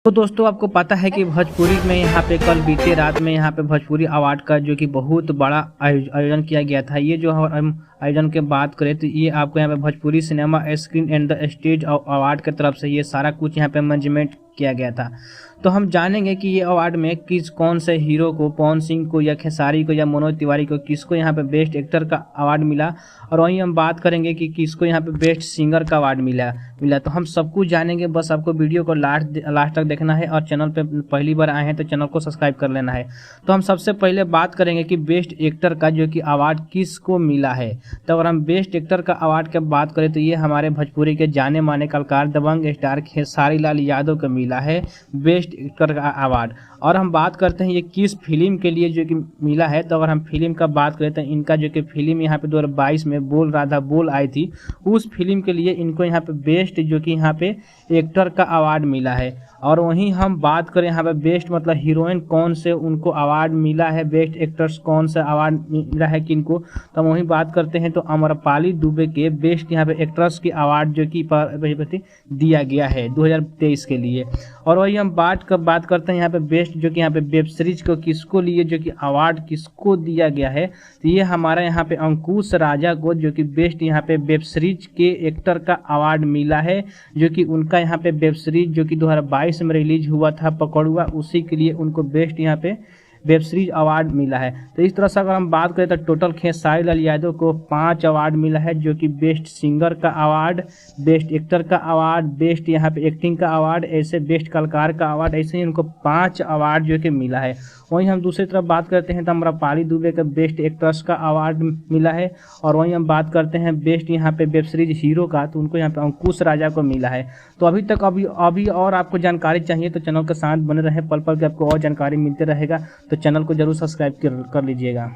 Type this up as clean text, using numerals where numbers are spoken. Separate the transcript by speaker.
Speaker 1: तो दोस्तों आपको पता है कि भोजपुरी में यहाँ पे कल बीते रात में यहाँ पे भोजपुरी अवार्ड का जो कि बहुत बड़ा आयोजन किया गया था। ये जो हम आयोजन के बात करें तो ये आपको यहाँ पे Bhojpuri cinema screen and the stage award की तरफ से ये सारा कुछ यहाँ पे मैनेजमेंट किया गया था। तो हम जानेंगे कि ये अवार्ड में कौन से हीरो को, पवन सिंह को या खेसारी को या मनोज तिवारी को किसको यहाँ पे बेस्ट एक्टर का अवार्ड मिला, और वहीं हम बात करेंगे कि किसको यहाँ पे बेस्ट सिंगर का अवार्ड मिला। तो हम सब कुछ जानेंगे। बस आपको वीडियो को लास्ट तक देखना है और चैनल पे पहली बार आए हैं तो चैनल को सब्सक्राइब कर लेना है। तो हम सबसे पहले बात करेंगे कि बेस्ट एक्टर का जो कि अवार्ड किसको मिला है। तो अगर हम बेस्ट एक्टर का अवार्ड की बात करें तो ये हमारे भोजपुरी के जाने माने कलाकार दबंग स्टार खेसारी लाल यादव को मिला है बेस्ट एक्टर का अवार्ड। और हम बात करते हैं ये किस फिल्म के लिए जो कि मिला है। तो अगर हम फिल्म का बात करें तो इनका जो कि फिल्म यहाँ पे 2022 में बोल राधा बोल आई थी, उस फिल्म के लिए इनको यहाँ पे बेस्ट जो कि यहाँ पे एक्टर का अवार्ड मिला है। और वहीं हम बात करें यहाँ पे बेस्ट मतलब हीरोइन कौन से उनको अवार्ड मिला है, बेस्ट एक्टर्स कौन सा अवार्ड मिला है किनको, तो हम वहीं बात करते हैं तो अमरपाली दुबे के बेस्ट यहाँ पे एक्ट्रेस की अवार्ड जो कि दिया गया है 2023 के लिए। और वही हम बात करते हैं यहाँ पे बेस्ट जो कि यहाँ पे वेब सीरीज को किसको लिए जो कि अवार्ड किसको दिया गया है। तो ये हमारा यहाँ पे अंकुश राजा को जो कि बेस्ट यहाँ पे वेब सीरीज के एक्टर का अवार्ड मिला है, जो कि उनका यहाँ पे वेब सीरीज जो कि 2022 में रिलीज हुआ था पकड़ुआ, उसी के लिए उनको बेस्ट यहाँ पे वेब सीरीज अवार्ड मिला है। तो इस तरह से अगर हम बात करें तो टोटल खेसारी लाल यादव को 5 अवार्ड मिला है, जो कि बेस्ट सिंगर का अवार्ड, बेस्ट एक्टर का अवार्ड, बेस्ट यहाँ पे एक्टिंग का अवार्ड, ऐसे बेस्ट कलाकार का अवार्ड, ऐसे ही उनको 5 अवार्ड जो कि मिला है। वहीं हम दूसरी तरफ बात करते हैं तो अमरपाली दुबे का बेस्ट एक्ट्रेस का अवार्ड मिला है। और वहीं हम बात करते हैं बेस्ट यहाँ पे वेब सीरीज हीरो का, तो उनको यहाँ पे अंकुश राजा को मिला है। तो अभी और आपको जानकारी चाहिए तो चैनल के साथ बने रहे, पल पल के आपको और जानकारी मिलते रहेगा। तो चैनल को जरूर सब्सक्राइब कर लीजिएगा।